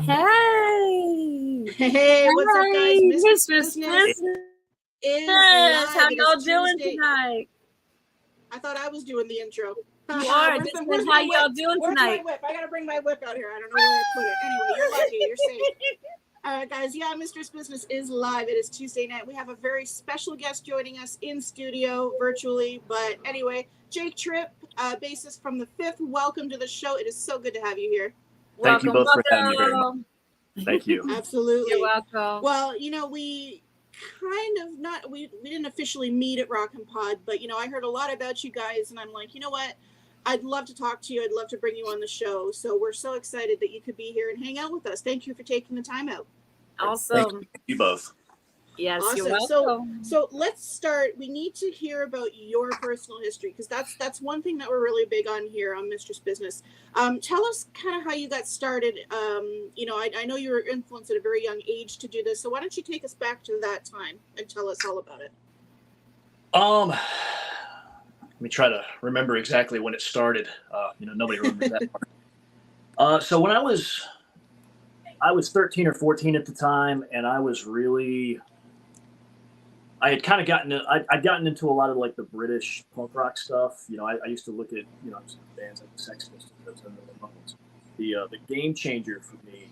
Hey! Hey, what's up, guys? Hi, Mistress Mistress Business is How live. It is y'all doing Tuesday. tonight? I thought I was doing the intro. You are. Where's Just where's how my y'all whip? doing Where's tonight? my whip? I gotta bring my whip out here. I don't know where I put it. Anyway, you're lucky. You're safe. All right, guys. Yeah, Mistress Business is live. It is Tuesday night. We have a very special guest joining us in studio virtually. But anyway, Jake Tripp, bassist from the Fifth. Welcome to the show. It is so good to have you here. Thank you both for having me very much. Welcome. Thank you. Absolutely. You're welcome. Well, we kind of not we didn't officially meet at Rock and Pod, but I heard a lot about you guys, and I'm like, you know what? I'd love to talk to you. I'd love to bring you on the show. So we're so excited that you could be here and hang out with us. Thank you for taking the time out. Awesome. Thank you both. Yes, Awesome. you're welcome. So let's start. We need to hear about your personal history, because that's one thing that we're really big on here on Mistress Business. Tell us kind of how you got started. I know you were influenced at a very young age to do this. So why don't you take us back to that time and tell us all about it? Let me try to remember exactly when it started. Nobody remembers that part. So when I was 13 or 14 at the time, and I had kind of I'd gotten into a lot of like the British punk rock stuff. I used to look at bands like the Sex Pistols and the Ramones. The game changer for me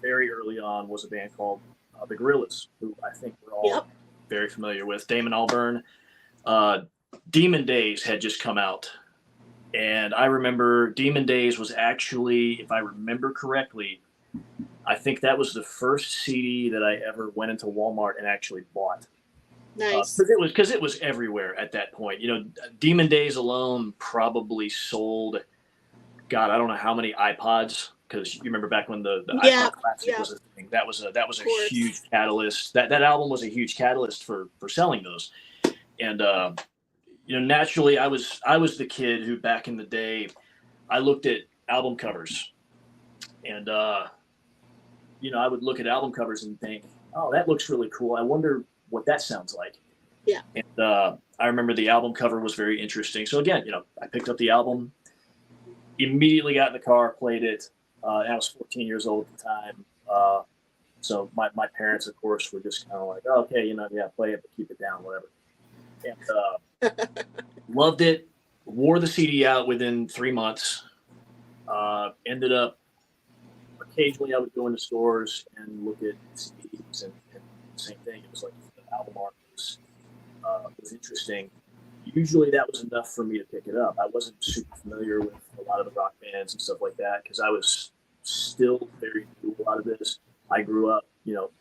very early on was a band called the Gorillaz, who I think we're all very familiar with. Damon Albarn. Demon Days had just come out, and I remember Demon Days was actually, if I remember correctly, I think that was the first CD that I ever went into Walmart and actually bought. Nice. Because it was everywhere at that point. Demon Days alone probably sold, God, I don't know how many iPods. Because you remember back when the iPod Classic was a thing. That was a huge catalyst. That album was a huge catalyst for selling those. And naturally, I was the kid who back in the day, I looked at album covers, and I would look at album covers and think, oh, that looks really cool. I wonder what that sounds like. Yeah. And I remember the album cover was very interesting. So again, I picked up the album, immediately got in the car, played it. I was 14 years old at the time. So my parents, of course, were just kind of like, oh, okay, play it, but keep it down, whatever. And loved it. Wore the CD out within 3 months. Ended up, occasionally I would go into stores and look at CDs, and same thing. It was like the album art was interesting. Usually that was enough for me to pick it up. I wasn't super familiar with a lot of the rock bands and stuff like that, because I was still very new to a lot of this. I grew up,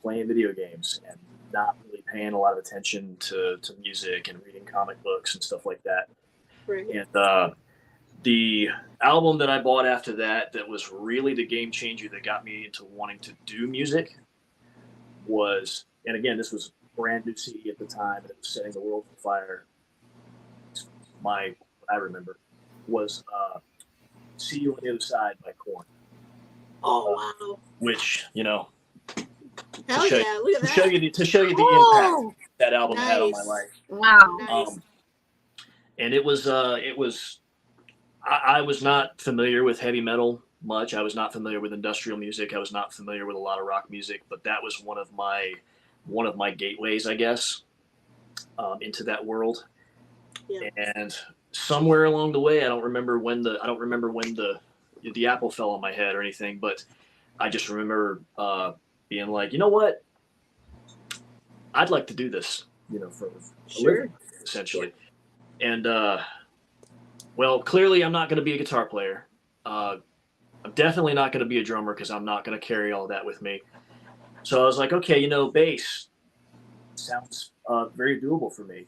playing video games and not really paying a lot of attention to music and reading comic books and stuff like that. Right. And the album that I bought after that was really the game changer that got me into wanting to do music was, and again, this was a brand new CD at the time, and it was setting the world on fire. What I remember was See You on the Other Side by Korn. Oh, wow. Which, Hell yeah, look at that. To show you the impact that album had on my life. Wow. Nice. And it was I was not familiar with heavy metal much. I was not familiar with industrial music. I was not familiar with a lot of rock music, but that was one of my gateways, I guess, into that world. Yeah. And somewhere along the way, I don't remember when the apple fell on my head or anything, but I just remember being like, you know what? I'd like to do this, for a living, essentially. And well, clearly I'm not going to be a guitar player. I'm definitely not going to be a drummer, because I'm not going to carry all that with me. So I was like, okay, bass sounds very doable for me,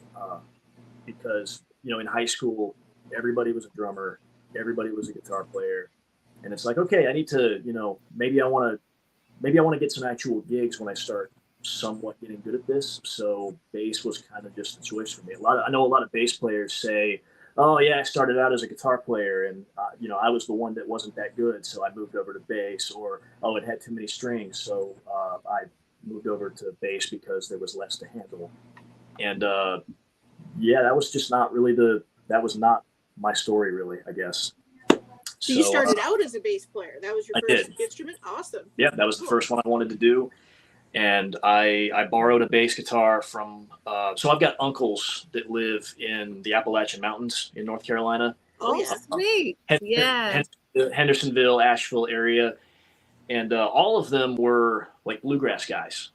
because in high school everybody was a drummer, everybody was a guitar player, and it's like, okay, I need to, maybe I want to get some actual gigs when I start somewhat getting good at this. So bass was kind of just the choice for me. I know a lot of bass players say, oh yeah, I started out as a guitar player, and I was the one that wasn't that good, so I moved over to bass. Or, oh, it had too many strings, so I moved over to bass because there was less to handle. And that was just not really that was not my story, really, I guess. So you started out as a bass player. That was your first instrument? Awesome. Yeah, that was the first one I wanted to do. And I borrowed a bass guitar from, so I've got uncles that live in the Appalachian Mountains in North Carolina. Oh, yeah. Sweet. Yeah. Hendersonville, Asheville area. And all of them were like bluegrass guys.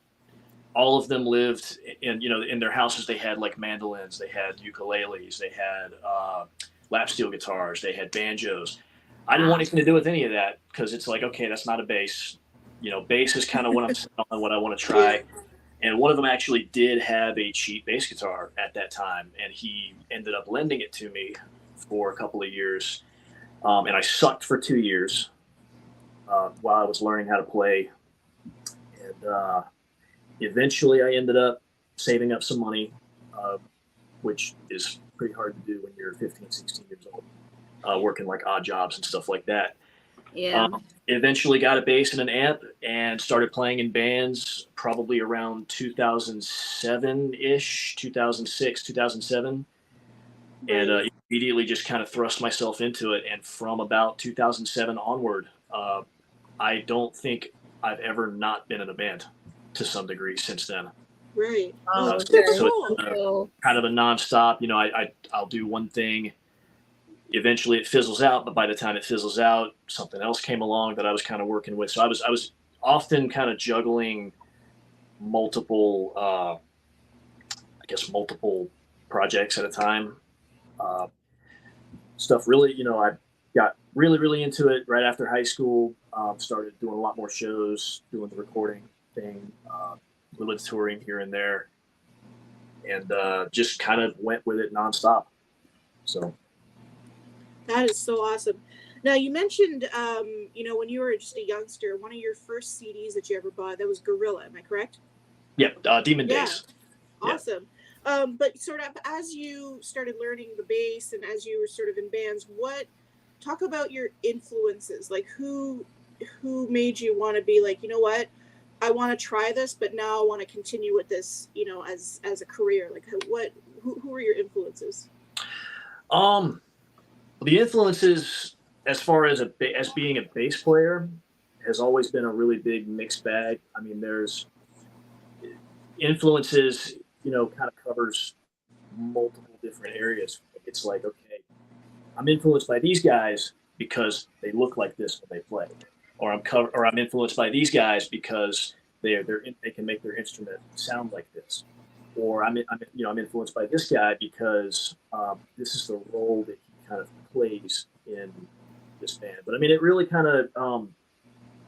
All of them lived in their houses. They had like mandolins, they had ukuleles, they had lap steel guitars, they had banjos. I didn't want anything to do with any of that because it's like, okay, that's not a bass. Bass is kind of what I'm saying on what I want to try. And one of them actually did have a cheap bass guitar at that time, and he ended up lending it to me for a couple of years. And I sucked for 2 years while I was learning how to play. And eventually I ended up saving up some money, which is pretty hard to do when you're 15, 16 years old, working like odd jobs and stuff like that. Yeah. Eventually got a bass and an amp and started playing in bands probably around 2007-ish, 2006, 2007. And immediately just kind of thrust myself into it. And from about 2007 onward, I don't think I've ever not been in a band to some degree since then. Right. Oh, So very it's cool. kind of a nonstop. I'll do one thing. Eventually it fizzles out, but by the time it fizzles out, something else came along that I was kind of working with. So I was often kind of juggling multiple projects at a time. Stuff really, I got really, really into it right after high school. Started doing a lot more shows, doing the recording thing, a little bit of touring here and there, and just kind of went with it nonstop. So. That is so awesome. Now, you mentioned, when you were just a youngster, one of your first CDs that you ever bought, that was Gorilla. Am I correct? Yep. Demon Days. Awesome. Yeah. But sort of as you started learning the bass and as you were sort of in bands, talk about your influences. Like who made you want to be like, you know what, I want to try this, but now I want to continue with this, as a career. Like who are your influences? The influences, as far as as being a bass player, has always been a really big mixed bag. I mean, there's influences, kind of covers multiple different areas. It's like, okay, I'm influenced by these guys because they look like this when they play, or I'm influenced by these guys because they can make their instrument sound like this, or I'm influenced by this guy because this is the role that he kind of plays in this band. But I mean, it really kind of,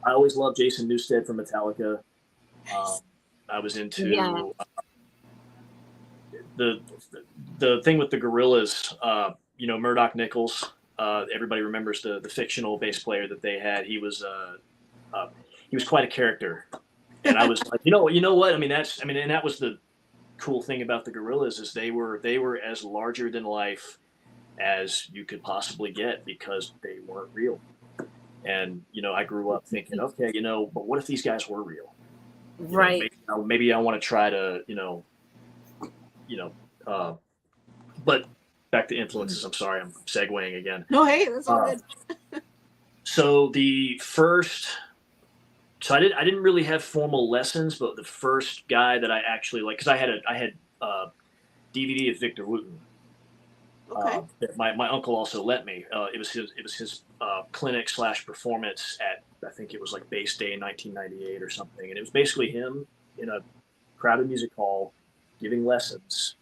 I always loved Jason Newsted from Metallica. I was into the thing with the Gorillaz, Murdoch Nichols. Everybody remembers the fictional bass player that they had. He was quite a character. And I was like, you know what? I mean, and that was the cool thing about the Gorillaz is they were as larger than life as you could possibly get because they weren't real. And, I grew up thinking, okay, but what if these guys were real? Right. Maybe I want to try to, but back to influences. I'm sorry, I'm segueing again. No, hey, that's all good. So I didn't really have formal lessons, but the first guy that I actually because I had DVD of Victor Wooten. Okay. That my uncle also lent me. It was his clinic / performance at, I think it was like Bass Day in 1998 or something, and it was basically him in a crowded music hall giving lessons.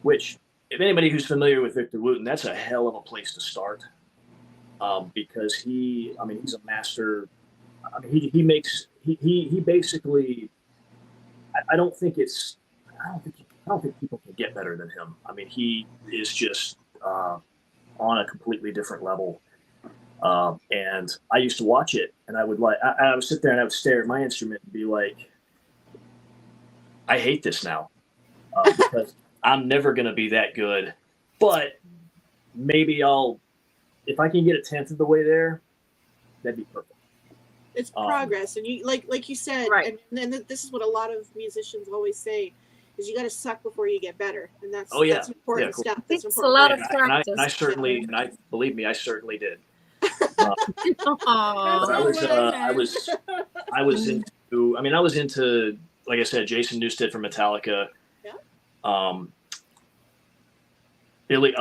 Which, if anybody who's familiar with Victor Wooten, that's a hell of a place to start, because he's a master. I mean, he basically. I don't think people can get better than him. I mean, he is just on a completely different level. And I used to watch it, and I would sit there and I would stare at my instrument and be like, I hate this now because I'm never going to be that good. But maybe if I can get a 1/10 of the way there, that'd be perfect. It's progress, and you like you said, right. And this is what a lot of musicians always say. Is you got to suck before you get better, and that's important stuff. That's important. A lot of practice. And I believe me, I certainly did. Aw. But I was into. I mean, I was into, like I said, Jason Newsted from Metallica. Yeah. Billy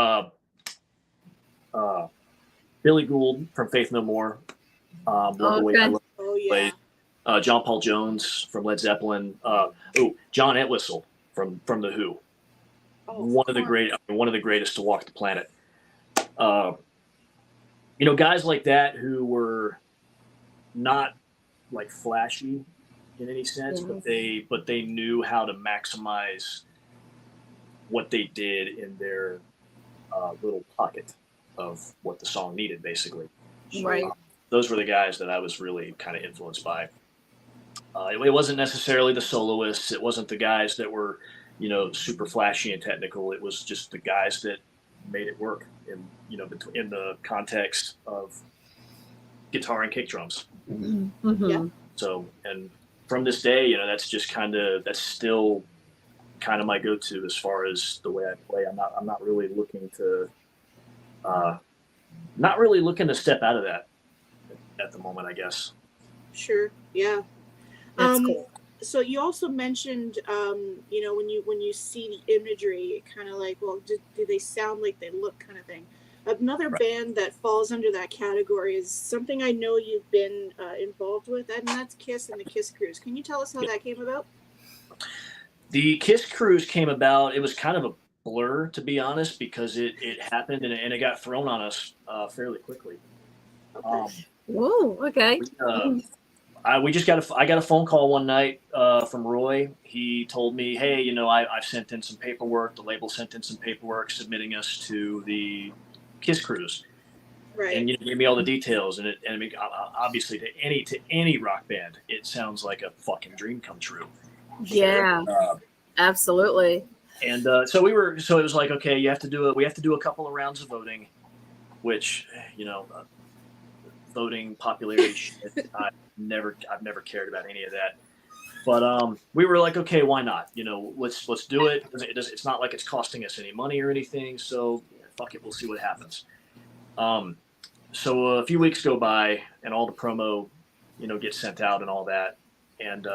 Billy Gould from Faith No More. Love the way I Okay. love Oh yeah. played. John Paul Jones from Led Zeppelin. John Entwistle from the Who. Oh, One of the greatest to walk the planet. Guys like that who were not like flashy in any sense, Yes. but they knew how to maximize what they did in their little pocket of what the song needed, basically. Right. Those were the guys that I was really kind of influenced by. It wasn't necessarily the soloists. It wasn't the guys that were, super flashy and technical. It was just the guys that made it work in the context of guitar and kick drums. Mm-hmm. Yeah. So, and from this day, that's still kind of my go-to as far as the way I play. I'm not really looking to step out of that at the moment, I guess. Sure. Yeah. That's cool. So you also mentioned, when you see the imagery, kind of like, well, do they sound like they look, kind of thing. Another band that falls under that category is something I know you've been involved with, and that's Kiss and the Kiss Cruise. Can you tell us how that came about? The Kiss Cruise came about. It was kind of a blur, to be honest, because it happened and it got thrown on us fairly quickly. Okay. Whoa. Okay. I got a phone call one night from Roy. He told me, hey, I've sent in some paperwork. The label sent in some paperwork submitting us to the Kiss Cruise. Right. And gave me all the details. And I mean, obviously to any rock band, it sounds like a fucking dream come true. Yeah. Absolutely. And so it was like, okay, we have to do a couple of rounds of voting, which, voting popularity shit, I've never cared about any of that. But we were like, okay, why not? Let's do it. It's not like it's costing us any money or anything. So fuck it, we'll see what happens. So a few weeks go by and all the promo, gets sent out and all that. And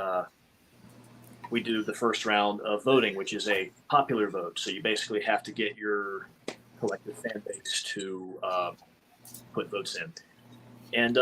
we do the first round of voting, which is a popular vote. So you basically have to get your collective fan base to put votes in. And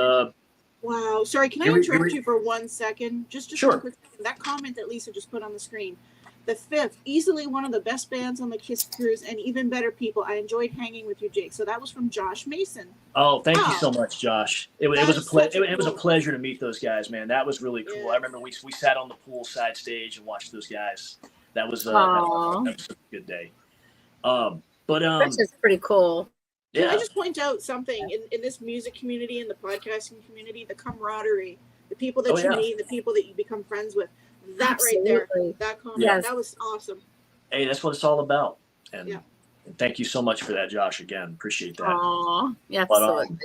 wow. Sorry, can I interrupt you for 1 second? Just sure. One quick second. That comment that Lisa just put on the screen. The Fifth, easily one of the best bands on the Kiss Cruise, and even better people. I enjoyed hanging with you, Jake. So that was from Josh Mason. Oh, thank you so much, Josh. It was a pleasure to meet those guys, man. That was really cool. Yeah. I remember we sat on the poolside stage and watched those guys. That was a good day. That's just pretty cool. Can I just point out something in this music community, in the podcasting community, the camaraderie, the people that you meet, the people that you become friends with, that absolutely. Right there, that comment, that was awesome. Hey, that's what it's all about. And thank you so much for that, Josh, again. Appreciate that. Aww, yeah, absolutely.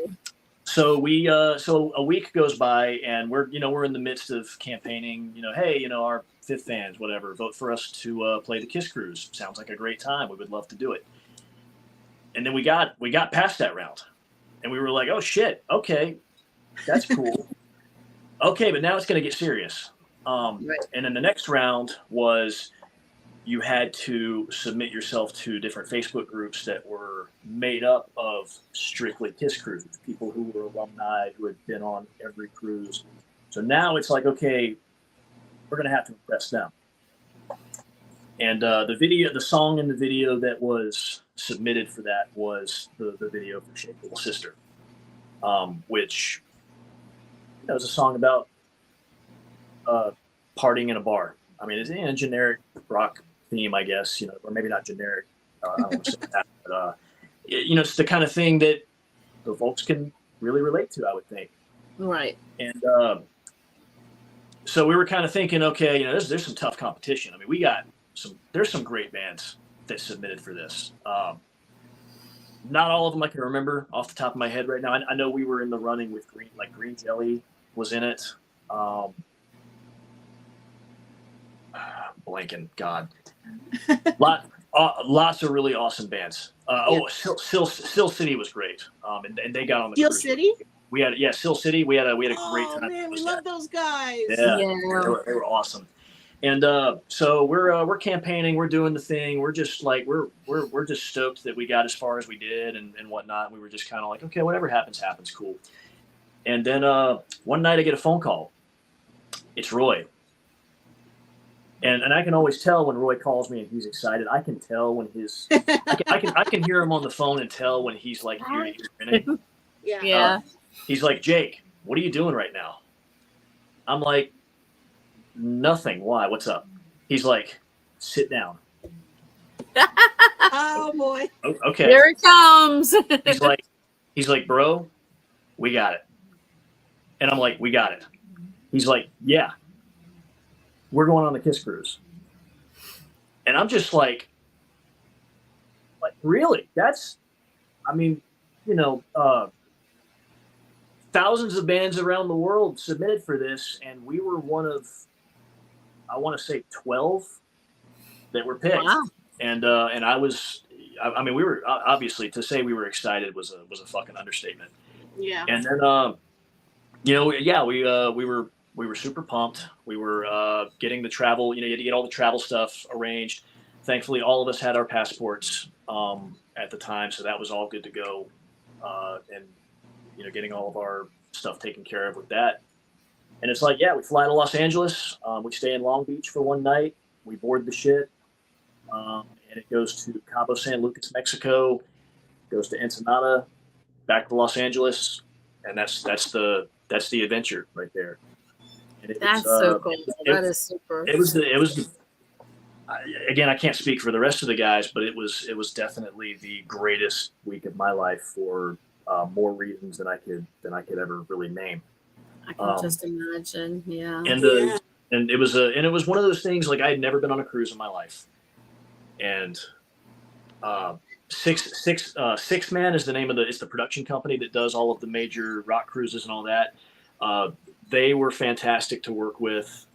So a week goes by and we're in the midst of campaigning, hey, our Fifth fans, whatever, vote for us to play the Kiss Cruise. Sounds like a great time. We would love to do it. And then we got past that round and we were like, oh shit, okay, that's cool. Okay, but now it's going to get serious. Right. And then the next round was you had to submit yourself to different Facebook groups that were made up of strictly Kiss cruises, people who were alumni, who had been on every cruise. So now it's like, okay, we're going to have to impress them. And the song in the video that was submitted for that was the video for Shake Little Sister, which was a song about partying in a bar. I mean, it's a generic rock theme, I guess, or maybe not generic. I don't want to say that, but it's the kind of thing that the folks can really relate to, I would think. Right. And so we were kind of thinking, okay, there's some tough competition. I mean, there's some great bands that submitted for this. Not all of them I can remember off the top of my head right now. I know we were in the running with Green Jelly was in it. Blanking, God. Lots of really awesome bands. Still City was great. And they got on the Steel cruise. City? We had Sill City. We had a great Oh time. man, we love those guys. Yeah. They were awesome. And so we're campaigning, we're doing the thing. We're just like we're just stoked that we got as far as we did and whatnot. We were just kind of like, okay, whatever happens, cool. And then one night I get a phone call. It's Roy. And I can always tell when Roy calls me and he's excited. I can tell when I can hear him on the phone and tell when he's like grinning. Yeah. He's like, Jake, what are you doing right now? I'm like, nothing. Why? What's up? He's like, sit down. Oh boy. Okay. Here it comes. he's like, bro, we got it. And I'm like, we got it. He's like, yeah. We're going on the Kiss Cruise. And I'm just like, really? Thousands of bands around the world submitted for this, and we were one of, I want to say 12 that were picked. Wow. And we were, obviously, to say we were excited was a fucking understatement. Yeah. And then, we were super pumped. We were getting the travel, you had to get all the travel stuff arranged. Thankfully, all of us had our passports at the time, so that was all good to go. And getting all of our stuff taken care of with that. And it's like, we fly to Los Angeles. We stay in Long Beach for one night. We board the ship, and it goes to Cabo San Lucas, Mexico. Goes to Ensenada, back to Los Angeles, and that's the adventure right there. And that's so cool. That is super. It was again, I can't speak for the rest of the guys, but it was definitely the greatest week of my life for more reasons than I could ever really name. I can just imagine. Yeah. And it was one of those things, like, I had never been on a cruise in my life, and Six Man is the name of it's the production company that does all of the major rock cruises and all that. They were fantastic to work with.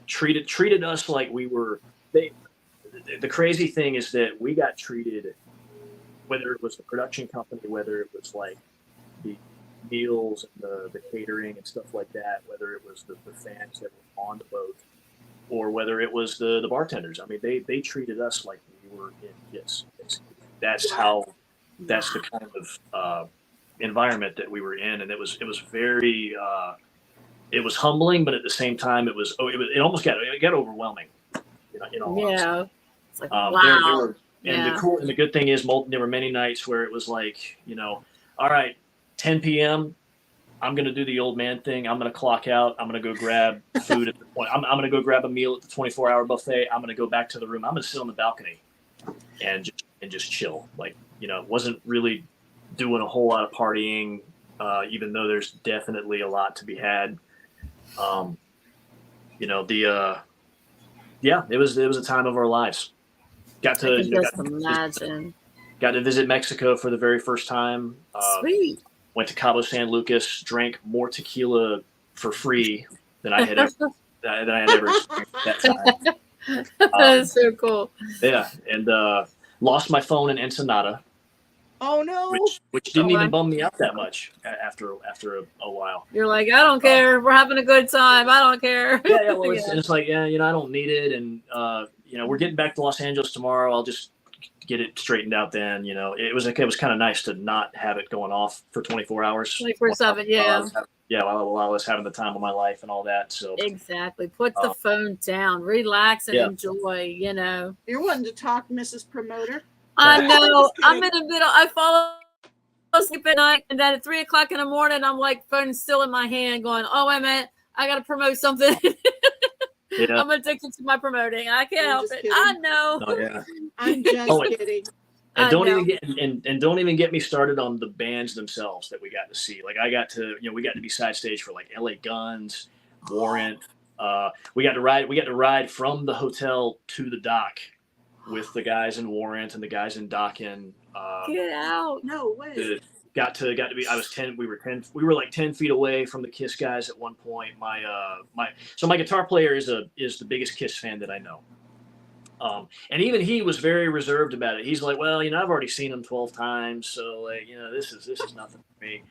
Treated us like we were. The crazy thing is that we got treated, whether it was the production company, whether it was like the meals and the catering and stuff like that, whether it was the fans that were on the boat, or whether it was the bartenders. I mean, they treated us like we were in Kiss. That's the kind of environment that we were in, and it was very it was humbling, but at the same time it almost got overwhelming. Yeah. It's like, wow. And the good thing is, there were many nights where it was like, all right, 10 p.m. I'm going to do the old man thing. I'm going to clock out. I'm going to go grab food at the point. I'm going to go grab a meal at the 24-hour buffet. I'm going to go back to the room. I'm going to sit on the balcony and just chill. Like, wasn't really doing a whole lot of partying, even though there's definitely a lot to be had. It was a time of our lives. Got to imagine. Got to visit Mexico for the very first time. Sweet. Went to Cabo San Lucas, drank more tequila for free than I had ever experienced that time. That's so cool. Yeah, and lost my phone in Ensenada. Oh no! Which didn't even bum me out that much after a while. You're like, I don't care. We're having a good time. I don't care. Yeah. Well, it's like, I don't need it, and we're getting back to Los Angeles tomorrow. I'll just get it straightened out then. It was kind of nice to not have it going off for 24 hours. 24/7, yeah. While I was having the time of my life and all that. So exactly, put the phone down, relax, and enjoy. You're wanting to talk, Mrs. Promoter. I know. I'm in the middle. I fall asleep at night, and then at 3:00 in the morning, I'm like, phone still in my hand, going, "Oh, wait a minute, I got to promote something." Yeah. I'm addicted to my promoting. I can't help it. Kidding. I know. Oh, yeah. I'm just kidding. And don't even get me started on the bands themselves that we got to see. Like, I got to, we got to be side stage for like LA Guns, Warrant. We got to ride from the hotel to the dock with the guys in Warrant and the guys in Dockin. Get out! No way. Got to be. We were like 10 feet away from the Kiss guys at one point. My guitar player is the biggest Kiss fan that I know. And even he was very reserved about it. He's like, well, I've already seen him 12 times, so like, this is nothing for me.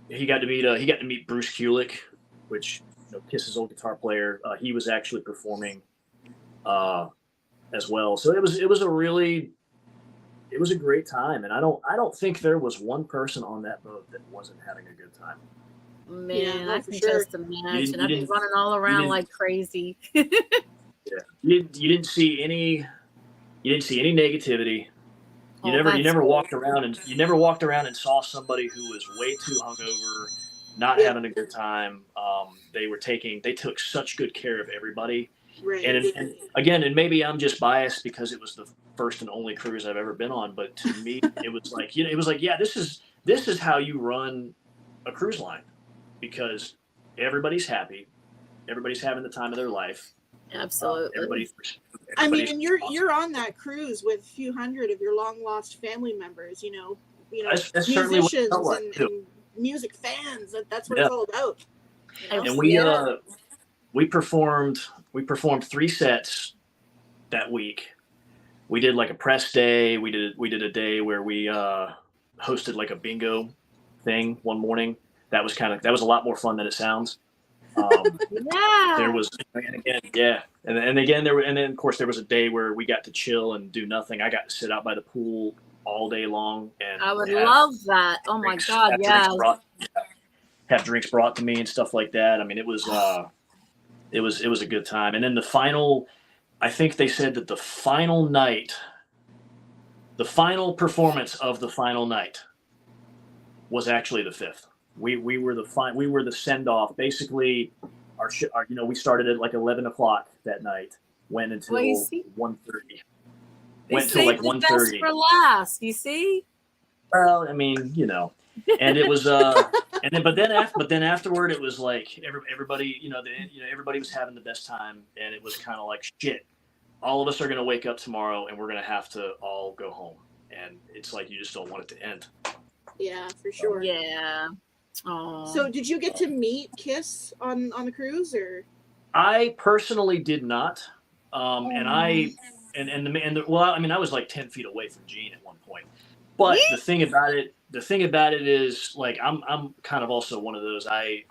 He got to meet Bruce Kulick, which Kiss's old guitar player. He was actually performing as well. So it was a great time, and I don't think there was one person on that boat that wasn't having a good time. Man, I can just imagine. I'd be running all around like crazy. Yeah, you didn't see any negativity. You never walked around and saw somebody who was way too hungover, not having a good time. They took such good care of everybody. Right. And again, and maybe I'm just biased because it was the first and only cruise I've ever been on, but to me, it was like, this is how you run a cruise line, because everybody's happy, everybody's having the time of their life. Absolutely. And you're on that cruise with a few hundred of your long lost family members, that's musicians and music fans. That's what it's all about. And we performed 3 sets that week. We did like a press day. We did a day where we hosted like a bingo thing one morning. That was a lot more fun than it sounds. There was, and then of course there was a day where we got to chill and do nothing. I got to sit out by the pool all day long, and I would love that. Oh my God, yeah. Have drinks brought to me and stuff like that. I mean, it was a good time. And then I think they said that the final performance of the final night was actually the 5th. We were the send off. Basically, we started at like 11 o'clock that night, went until 1:30. Went till like 1:30. For last, you see. Well, I mean, and it was but then afterward it was like everybody, everybody was having the best time, and it was kind of like, shit, all of us are going to wake up tomorrow and we're going to have to all go home, and it's like you just don't want it to end. Yeah, for sure. Yeah. Oh. So did you get to meet Kiss on the cruise, or? I personally did not. I was like 10 feet away from Gene at one point. But the thing about it is, like, I'm kind of also one of those. I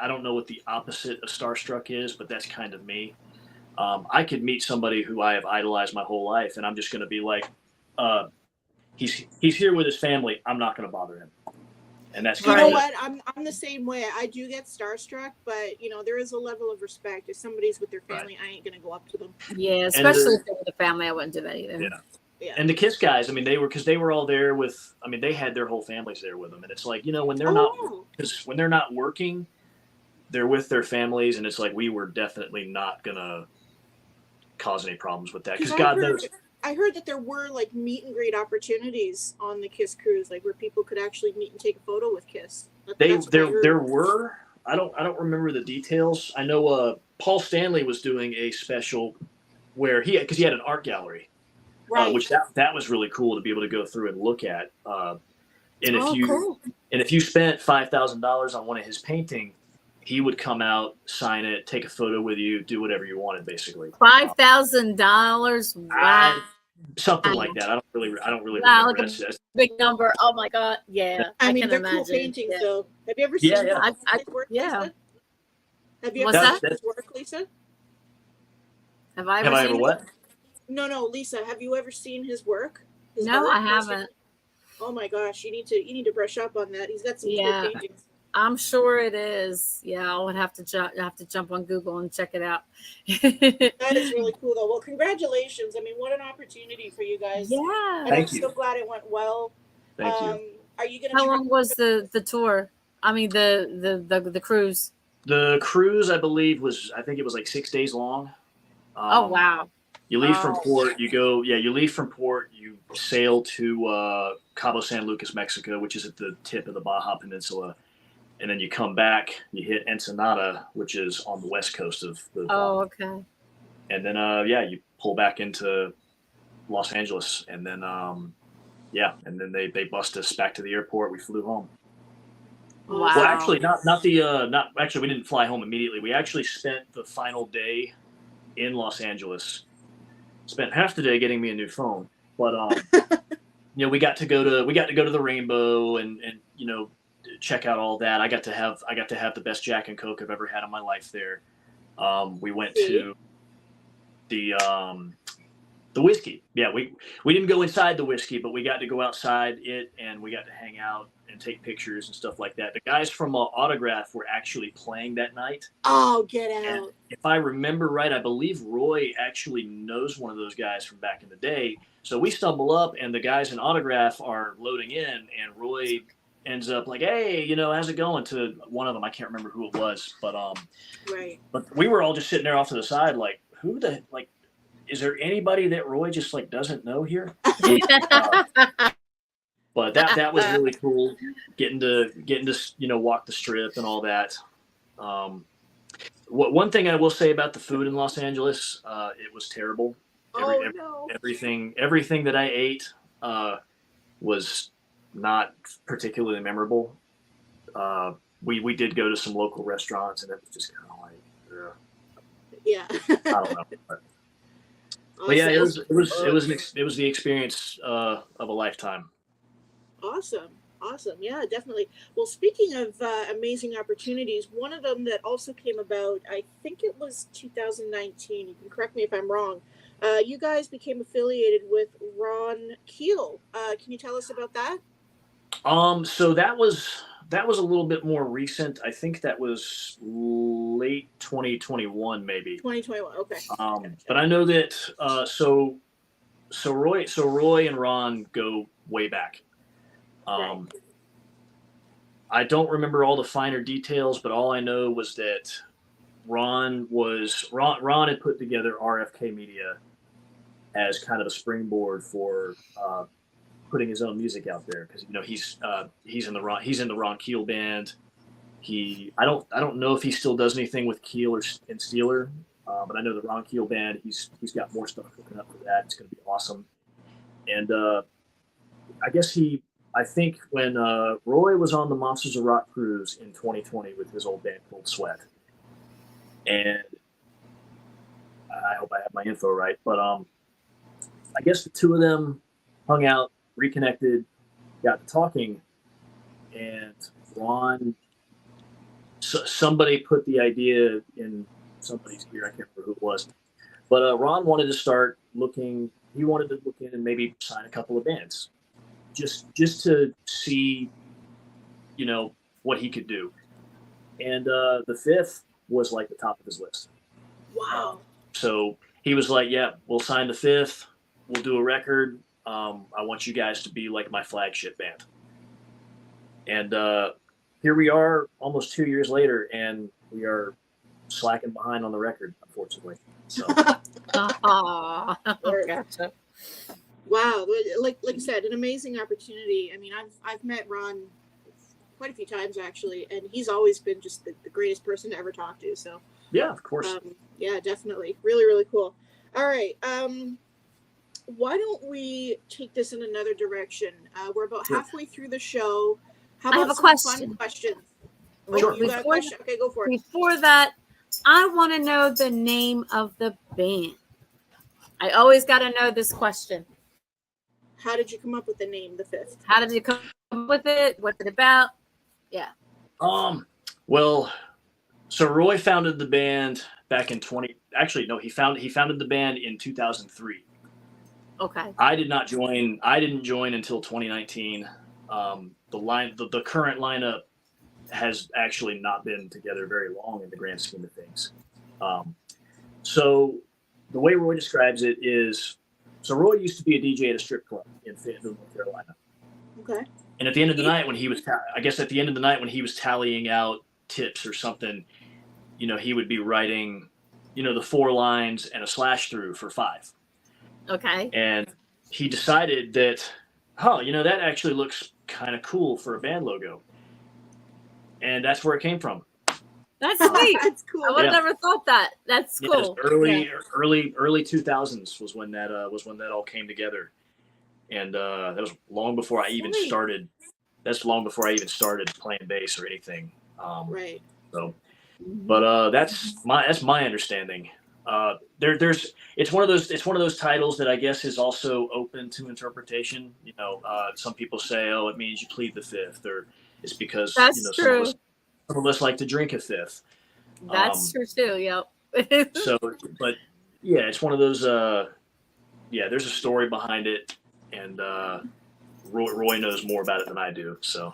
don't know what the opposite of starstruck is, but that's kind of me. I could meet somebody who I have idolized my whole life, and I'm just going to be like, he's here with his family. I'm not going to bother him. And that's you know what? I'm the same way. I do get starstruck, but there is a level of respect. If somebody's with their family, I ain't gonna go up to them. Yeah, especially if they're with the family, I wouldn't do that either. Yeah. And the Kiss guys, I mean, they were all there with. I mean, they had their whole families there with them, and it's like, when they're not working, they're with their families, and it's like, we were definitely not gonna cause any problems with that, because God knows. I heard that there were like meet and greet opportunities on the Kiss cruise, like where people could actually meet and take a photo with Kiss. There were. I don't remember the details. I know Paul Stanley was doing a special where because he had an art gallery, right? Which that was really cool to be able to go through and look at. If you spent $5,000 on one of his paintings, he would come out, sign it, take a photo with you, do whatever you wanted, basically. $5,000. Wow. Something like that. I don't really wow, remember. Like a big number. Oh my God. Yeah. I mean, they're imagine. cool paintings, though. Have you ever seen his work, Lisa? Have you ever seen his work, Lisa? Have I ever what? No, Lisa. Have you ever seen his work? No, I haven't. Oh my gosh, you need to brush up on that. He's got some cool paintings. I'm sure it is. Yeah, I would have to jump on Google and check it out. That is really cool, though. Well, congratulations. I mean, what an opportunity for you guys. Yeah. I'm so glad it went well. Thank you. Are you gonna? How long was the tour? I mean, the cruise. The cruise, I believe, I think it was like 6 days long. Oh wow. You leave from port. You leave from port. You sail to Cabo San Lucas, Mexico, which is at the tip of the Baja Peninsula. And then you come back, you hit Ensenada, which is on the west coast of the okay. And then you pull back into Los Angeles, and then and then they bust us back to the airport. We flew home. Wow. Well, actually, we didn't fly home immediately. We actually spent the final day in Los Angeles. Spent half the day getting me a new phone, but you know, we got to go to the Rainbow and you know, check out all that. I got to have the best Jack and Coke I've ever had in my life there. We went to the whiskey. Yeah, we didn't go inside the whiskey, but we got to go outside it, and we got to hang out and take pictures and stuff like that. The guys from Autograph were actually playing that night. Oh, get out. And if I remember right, I believe Roy actually knows one of those guys from back in the day. So we stumble up, and the guys in Autograph are loading in, and Roy ends up like, hey, you know, how's it going, to one of them. I can't remember who it was, but right. But we were all just sitting there off to the side like, who the, like, is there anybody that Roy just like doesn't know here? But that was really cool, getting to you know, walk the strip and all that. One thing I will say about the food in Los Angeles, it was terrible. No. Everything that I ate was not particularly memorable. We did go to some local restaurants, and it was just kind of like, yeah. I don't know. But yeah, it was the experience of a lifetime. Awesome. Yeah, definitely. Well, speaking of amazing opportunities, one of them that also came about, I think it was 2019. You can correct me if I'm wrong. You guys became affiliated with Ron Keel. Can you tell us about that? So that was a little bit more recent. I think that was late 2021, maybe. 2021. Okay. But I know that so Roy and Ron go way back. Right. I don't remember all the finer details, but all I know was that Ron had put together RFK Media as kind of a springboard for putting his own music out there, because you know he's in the Ron Keel band. I don't know if he still does anything with Keel and Steeler, but I know the Ron Keel band. He's got more stuff cooking up for that. It's going to be awesome. And I think when Roy was on the Monsters of Rock cruise in 2020 with his old band Cold Sweat, and I hope I have my info right, but I guess the two of them hung out, reconnected, got to talking, and Ron, somebody put the idea in somebody's ear. I can't remember who it was, but Ron wanted to start looking. He wanted to look in and maybe sign a couple of bands, just to see, you know, what he could do. And the Fifth was like the top of his list. Wow. So he was like, yeah, we'll sign the Fifth. We'll do a record. I want you guys to be like my flagship band. And here we are almost 2 years later, and we are slacking behind on the record, unfortunately. So. Gotcha. Wow, like I said, an amazing opportunity. I mean, I've met Ron quite a few times actually, and he's always been just the greatest person to ever talk to. So yeah, of course. Yeah, definitely, really, really cool. All right, why don't we take this in another direction? We're about halfway through the show. How about I have a some question. fun questions? Sure. You got a question? Okay, go for it. Before that, I want to know the name of the band. I always got to know this question. How did you come up with the name, the Fifth? How did you come up with it? What's it about? Yeah. Well, so Roy founded the band back in he founded the band in 2003. Okay. I didn't join until 2019. The current lineup has actually not been together very long in the grand scheme of things. So the way Roy describes it is, so Roy used to be a DJ at a strip club in Fayetteville, North Carolina. Okay. And at the end of the night, when he was tallying out tips or something, you know, he would be writing, you know, the 4 lines and a slash through for 5. Okay. And he decided that, you know, that actually looks kind of cool for a band logo. And that's where it came from. That's sweet. That's cool. I would have never thought that. That's cool. Early 2000s was when that all came together. And that was long before I even started. That's long before I even started playing bass or anything. Right. So, but that's my understanding. It's one of those titles that I guess is also open to interpretation. Some people say, oh, it means you plead the fifth, or it's because That's true. Some of us like to drink a fifth. That's true too. Yep. So, but yeah, it's one of those. There's a story behind it, and Roy knows more about it than I do. So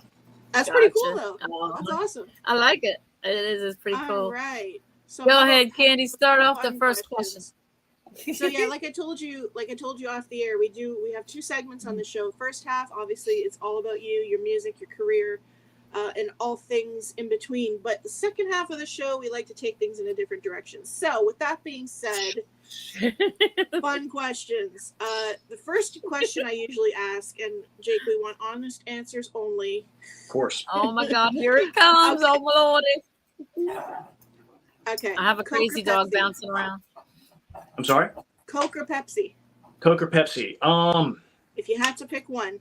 that's pretty cool, though. That's awesome. I like it. It is. It's pretty cool. All right. So go ahead, Candy. Start off the first question. So yeah, like I told you off the air, we have 2 segments on the show. First half, obviously, it's all about you, your music, your career, and all things in between. But the second half of the show, we like to take things in a different direction. So with that being said, fun questions. The first question I usually ask, and Jake, we want honest answers only. Of course. Oh my God, here it comes! Okay. Oh my Lord. Okay. I have a crazy dog bouncing around. I'm sorry? Coke or Pepsi? Coke or Pepsi? If you had to pick one.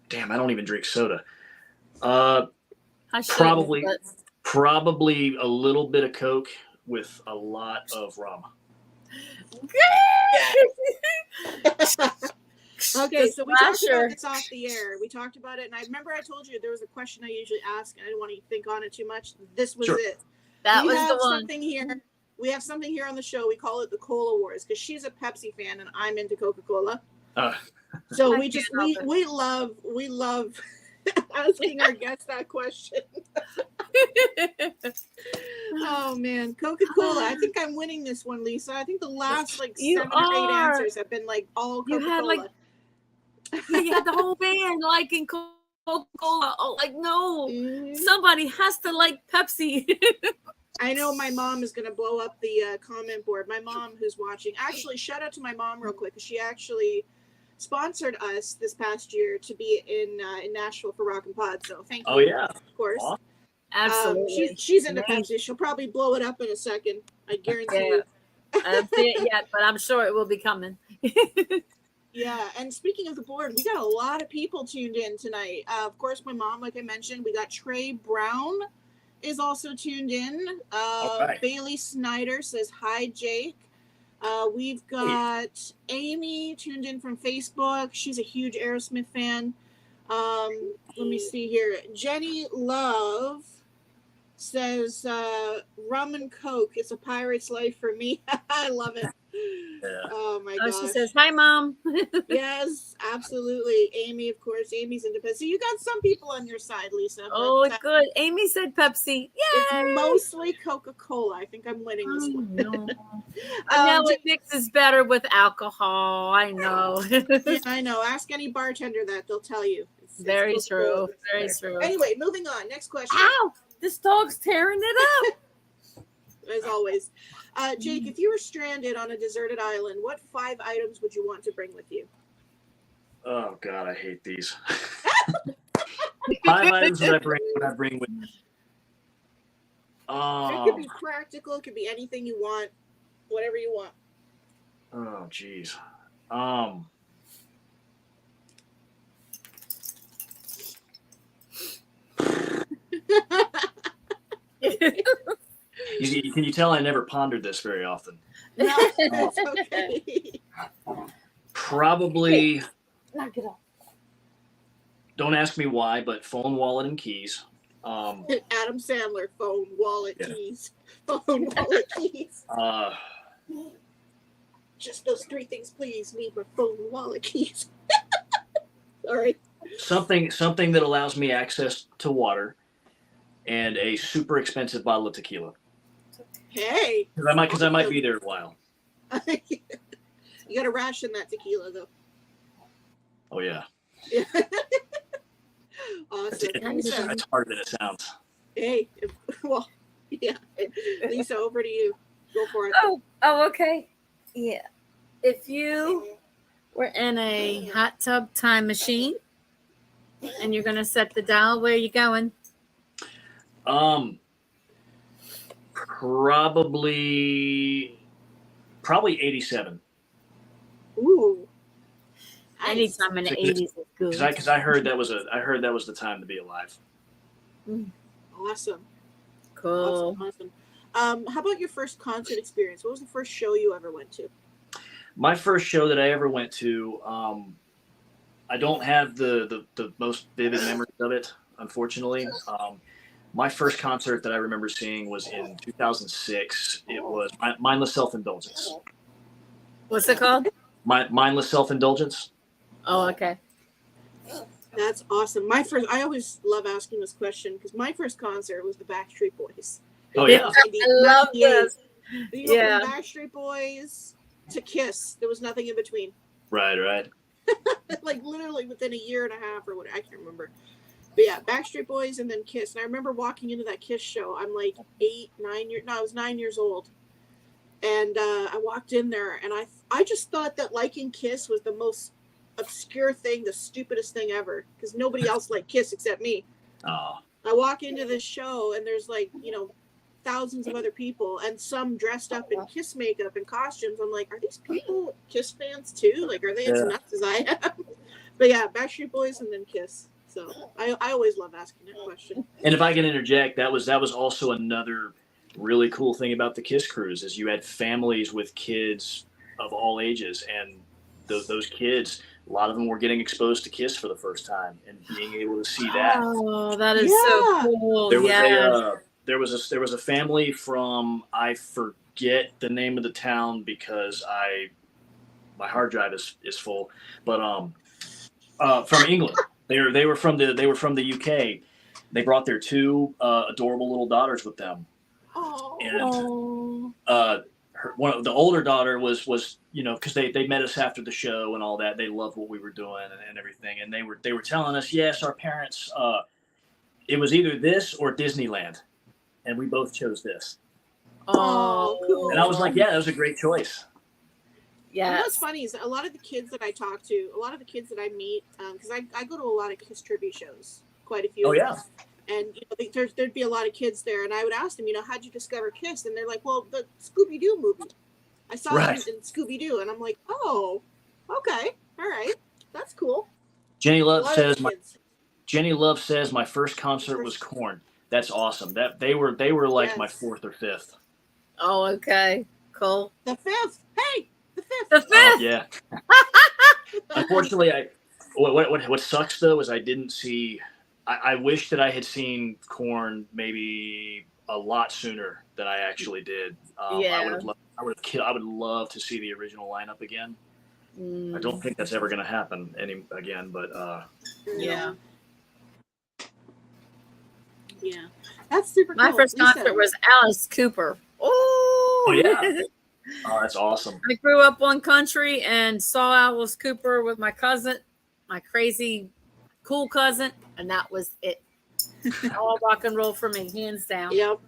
Damn, I don't even drink soda. Probably a little bit of Coke with a lot of rum. Okay, so we talked about this off the air. We talked about it, and I remember I told you there was a question I usually ask, and I didn't want to think on it too much. This was it. That was the one. We have something here on the show. We call it the Cola Wars because she's a Pepsi fan and I'm into Coca-Cola. So we love asking our guests that question. Oh man, Coca-Cola. I think I'm winning this one, Lisa. I think the last 7 or 8 answers have been all Coca-Cola. You had the whole band liking Coca-Cola. Oh, no, somebody has to like Pepsi. I know my mom is going to blow up the comment board. My mom, who's watching, actually, shout out to my mom real quick. She actually sponsored us this past year to be in Nashville for Rock and Pod. So thank you. Oh yeah, of course. Awesome. Absolutely. She's into Pepsi. She'll probably blow it up in a second. I guarantee you. I haven't seen it yet, but I'm sure it will be coming. Yeah, and speaking of the board, we got a lot of people tuned in tonight. Of course, my mom, like I mentioned, we got Trey Brown is also tuned in. Right. Bailey Snyder says, hi, Jake. We've got Amy tuned in from Facebook. She's a huge Aerosmith fan. Let me see here. Jenny Love says, rum and Coke. It's a pirate's life for me. I love it. Yeah. Oh my gosh. She says, hi, Mom. Yes, absolutely. Amy, of course. Amy's into Pepsi. So you got some people on your side, Lisa. But, good. Amy said Pepsi. Yeah. It's mostly Coca-Cola. I think I'm winning this one. No. I know it mixes better with alcohol. I know. Yeah, I know. Ask any bartender that. They'll tell you. It's very true. Very true. Anyway, moving on. Next question. Ow! This dog's tearing it up. As always. Jake, if you were stranded on a deserted island, what 5 items would you want to bring with you? Oh God, I hate these. 5 items that I bring with me. It could be practical. It could be anything you want. Whatever you want. Oh, geez. Can you tell I never pondered this very often? No, it's okay. Probably. Knock it off. Don't ask me why, but phone, wallet, and keys. Adam Sandler, phone, wallet, keys. Phone, wallet, keys. Just those 3 things, please. Need my phone, wallet, keys. Sorry. Something that allows me access to water, and a super expensive bottle of tequila. Hey. Because I might be there a while. You got to ration that tequila, though. Oh yeah. Awesome. It's harder than it sounds. Hey, well, yeah. Lisa, over to you. Go for it. Oh, okay. Yeah. If you were in a hot tub time machine and you're going to set the dial, where are you going? Probably 87. Ooh. Anytime in the 80s is good. Because I heard that was the time to be alive. Awesome. Cool. Awesome. How about your first concert experience? What was the first show you ever went to? My first show that I ever went to, I don't have the most vivid memories of it, unfortunately. My first concert that I remember seeing was in 2006. It was Mindless Self-Indulgence. What's it called? Mindless Self-Indulgence. Oh, okay. That's awesome. I always love asking this question because my first concert was the Backstreet Boys. Oh, yeah. I love this. You know, Yeah. from Backstreet Boys to Kiss, there was nothing in between. Right. Like literally within a year and a half or what, I can't remember. But yeah, Backstreet Boys and then Kiss. And I remember walking into that Kiss show. I'm like I was 9 years old. And I walked in there and I just thought that liking Kiss was the most obscure thing, the stupidest thing ever. Because nobody else liked Kiss except me. Oh. I walk into this show and there's like, you know, thousands of other people and some dressed up in Kiss makeup and costumes. I'm like, are these people Kiss fans too? Like, are they as nuts as I am? But yeah, Backstreet Boys and then Kiss. So I always love asking that question. And if I can interject, that was also another really cool thing about the Kiss cruise is you had families with kids of all ages, and those kids, a lot of them were getting exposed to Kiss for the first time and being able to see that. Oh, that is so cool. There was a family from, I forget the name of the town because my hard drive is full, but from England. They were from the UK. They brought their two adorable little daughters with them. Oh. And one of the older daughter was because they met us after the show and all that. They loved what we were doing and everything. And they were telling us, yes, our parents, it was either this or Disneyland, and we both chose this. Oh, cool. And I was like, yeah, that was a great choice. Yeah. What's funny is a lot of the kids that I talk to, a lot of the kids that I meet, because I go to a lot of Kiss tribute shows, quite a few. Oh, yeah. And there'd be a lot of kids there, and I would ask them, how'd you discover Kiss? And they're like, well, the Scooby-Doo movie. I saw it in Scooby-Doo, and I'm like, oh, okay, all right, that's cool. Jenny Love says my first concert was Korn. That's awesome. That they were like my fourth or fifth. Oh, okay, cool. The fifth. Hey, the fifth. The fifth. Oh, yeah. Unfortunately, what sucks though is I didn't see. I wish that I had seen Korn maybe a lot sooner than I actually did. I would love to see the original lineup again. I don't think that's ever going to happen again, but yeah. Yeah, that's super cool. My first concert was Alice Cooper. Oh yeah. Oh, that's awesome. I grew up on country and saw Alice Cooper with my cousin, my crazy cool cousin, and that was it. All rock and roll for me, hands down. Yep.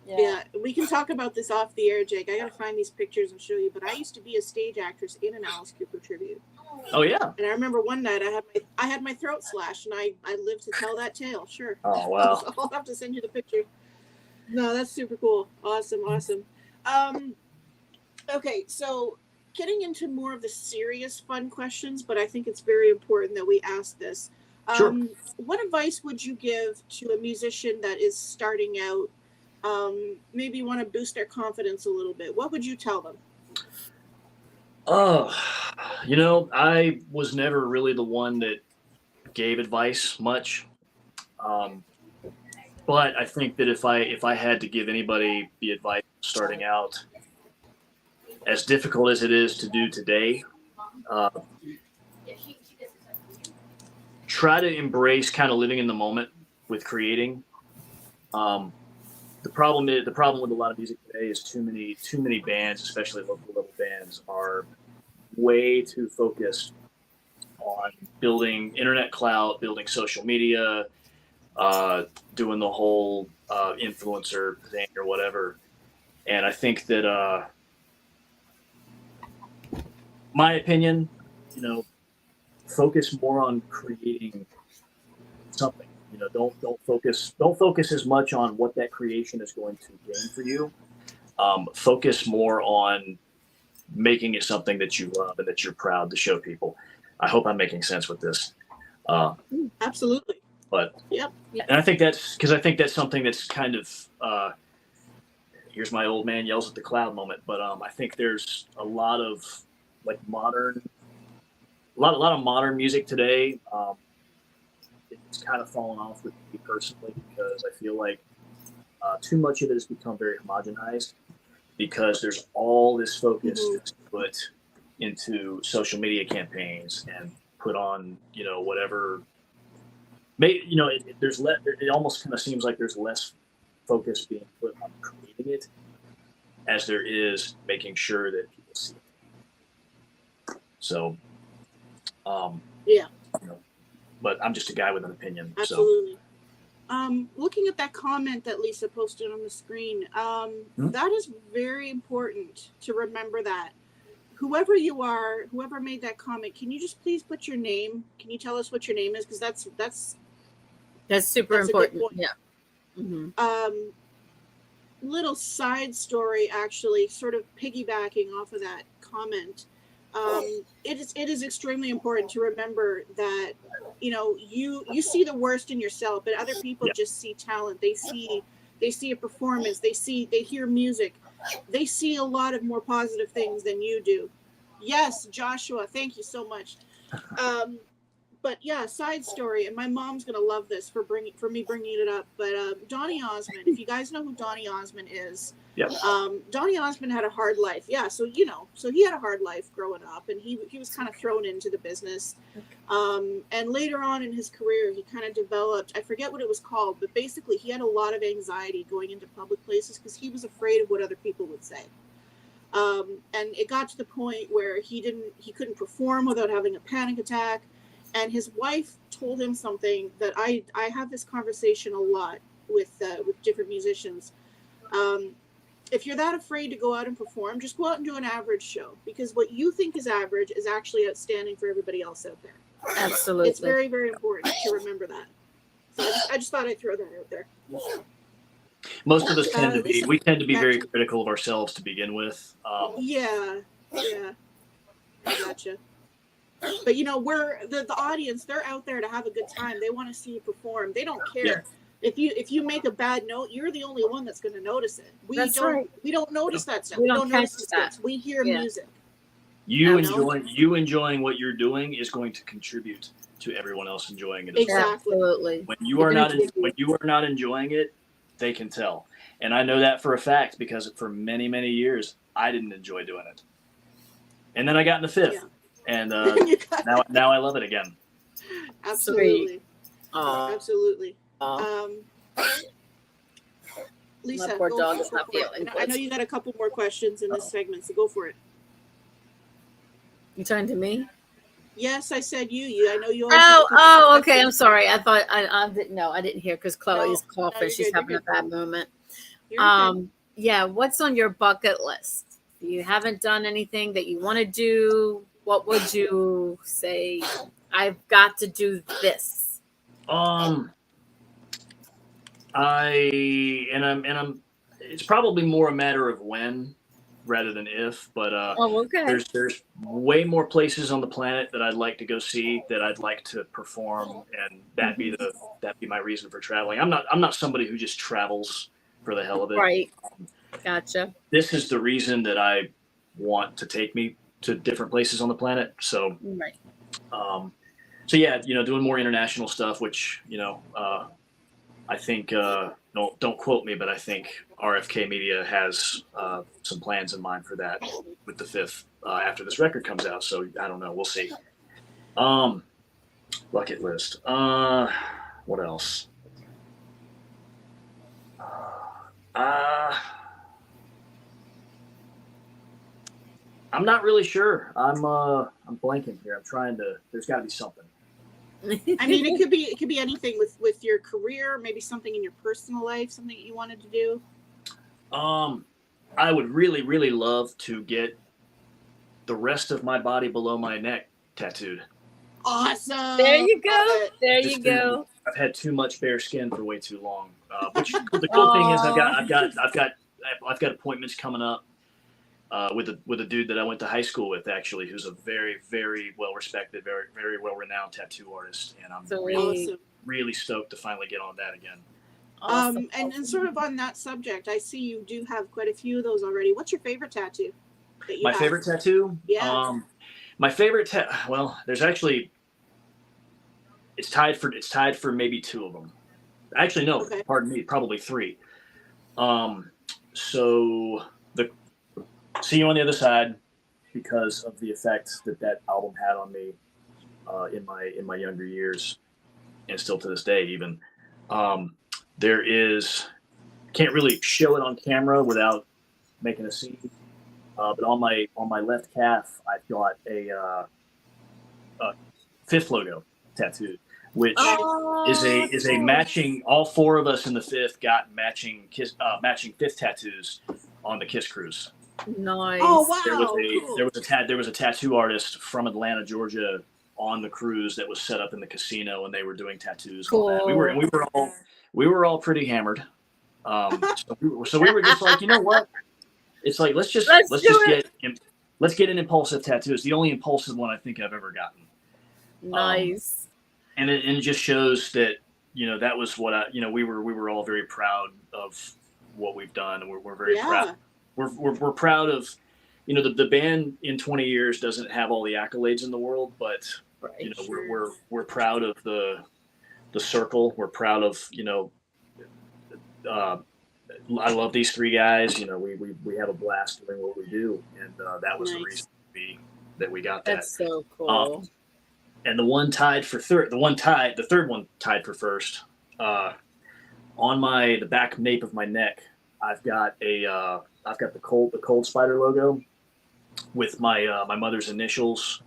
Yeah, we can talk about this off the air, Jake. I gotta find these pictures and show you. But I used to be a stage actress in an Alice Cooper tribute. Oh yeah. And I remember one night I had my throat slashed, and I lived to tell that tale. Sure. Oh wow. So I'll have to send you the picture. No, that's super cool. Awesome. Okay, so getting into more of the serious, fun questions, but I think it's very important that we ask this. Sure. What advice would you give to a musician that is starting out? Maybe want to boost their confidence a little bit. What would you tell them? Oh, I was never really the one that gave advice much. But I think that if I had to give anybody the advice starting out, as difficult as it is to do today, try to embrace kind of living in the moment with creating. The problem with a lot of music today is too many bands, especially local level bands, are way too focused on building internet clout, building social media, doing the whole influencer thing or whatever. And I think that, my opinion, focus more on creating something. Don't focus as much on what that creation is going to gain for you. Focus more on making it something that you love and that you're proud to show people. I hope I'm making sense with this. Absolutely. But yep. And I think that's something that's kind of here's my old man yells at the cloud moment, but I think there's a lot of like a lot of modern music today. It's kind of fallen off with me personally because I feel like too much of it has become very homogenized because there's all this focus that's put into social media campaigns and put on, whatever. It almost kind of seems like there's less focus being put on creating it as there is making sure that people see it. So, Yeah. But I'm just a guy with an opinion. Absolutely. So. Looking at that comment that Lisa posted on the screen, that is very important to remember that. Whoever you are, whoever made that comment, can you just please put your name? Can you tell us what your name is? Because that's super important. Yeah. Mm-hmm. Little side story, actually, sort of piggybacking off of that comment. It is extremely important to remember that you see the worst in yourself, but other people just see talent. They see a performance. They hear music. They see a lot of more positive things than you do. Yes, Joshua, thank you so much. But yeah, side story, and my mom's gonna love this for me bringing it up. But Donny Osmond, if you guys know who Donny Osmond is, Donny Osmond had a hard life. Yeah, so he had a hard life growing up, and he was kind of thrown into the business. And later on in his career, he kind of developed, I forget what it was called, but basically he had a lot of anxiety going into public places because he was afraid of what other people would say. And it got to the point where he couldn't perform without having a panic attack. And his wife told him something that I have this conversation a lot with different musicians. If you're that afraid to go out and perform, just go out and do an average show, because what you think is average is actually outstanding for everybody else out there. Absolutely. It's very, very important to remember that. So I just thought I'd throw that out there. Most of us tend to be very critical of ourselves to begin with. Yeah. I gotcha. But we're the audience. They're out there to have a good time. They want to see you perform. They don't care if you make a bad note. You're the only one that's going to notice it. We don't notice that stuff. We don't notice that. We hear music. You enjoying what you're doing is going to contribute to everyone else enjoying it. Exactly. Absolutely. When you are not enjoying it, they can tell. And I know that for a fact because for many, many years I didn't enjoy doing it. And then I got in the fifth. Yeah. And now I love it again. Absolutely. Absolutely. Lisa, my poor dog is not feeling. I know you got a couple more questions in this segment, so go for it. You talking to me? Yes, I said you. I know you. Okay. I'm sorry. I thought I didn't know. I didn't hear because Chloe's coughing. She's having a bad moment. Yeah. What's on your bucket list? If you haven't done anything that you want to do, what would you say? I've got to do this. I'm it's probably more a matter of when rather than if, but there's way more places on the planet that I'd like to go see, that I'd like to perform, and that'd be my reason for traveling. I'm not somebody who just travels for the hell of it. Right. Gotcha. This is the reason that I want to take me to different places on the planet. So, right. So yeah, doing more international stuff, which, I think, don't quote me, but I think RFK Media has some plans in mind for that with the fifth after this record comes out. So I don't know. We'll see. Bucket list. What else? I'm not really sure. I'm blanking here. I'm trying to. There's got to be something. I mean, it could be anything with your career, maybe something in your personal life, something you wanted to do. I would really, really love to get the rest of my body below my neck tattooed. Awesome. There you go. There you go. I've had too much bare skin for way too long. Which the cool thing is, I've got appointments coming up with a dude that I went to high school with, actually, who's a very, very well respected, very, very well renowned tattoo artist, and I'm really stoked to finally get on that again. Awesome. And sort of on that subject, I see you do have quite a few of those already. What's your favorite tattoo that you My have? favorite tattoo? Yeah. My favorite well, there's actually it's tied for maybe two of them. Actually, no, Okay. pardon me, probably three. So the See You on the Other Side, because of the effect that album had on me in my younger years, and still to this day even. There is Can't really show it on camera without making a scene. But on my left calf, I've got a fifth logo tattooed, which is a matching. All four of us in the fifth got matching fifth tattoos on the Kiss cruise. Nice. Oh wow! There was a tattoo artist from Atlanta, Georgia, on the cruise that was set up in the casino, and they were doing tattoos. Cool. On that. We were all pretty hammered. So we were just like, you know what? It's like let's get an impulsive tattoo. It's the only impulsive one I think I've ever gotten. Nice. And it just shows that that was what we were all very proud of what we've done, and we're very proud. We're proud of the band in 20 years doesn't have all the accolades in the world, but we're proud of the circle. We're proud of I love these three guys. We have a blast doing what we do, and that was the reason that we got that. That's so cool. And the third one tied for first. On the back nape of my neck, I've got the Cold Spider logo with my mother's initials,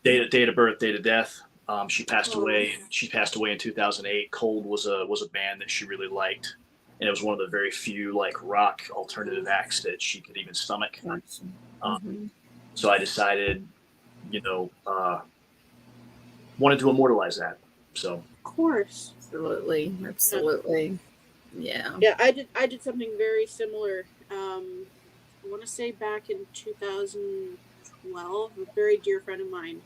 date of birth, date of death. She passed away. She passed away in 2008. Cold was a band that she really liked, and it was one of the very few rock alternative acts that she could even stomach. So I decided, wanted to immortalize that. So of course, absolutely, yeah. I did something very similar. I want to say back in 2012, a very dear friend of mine.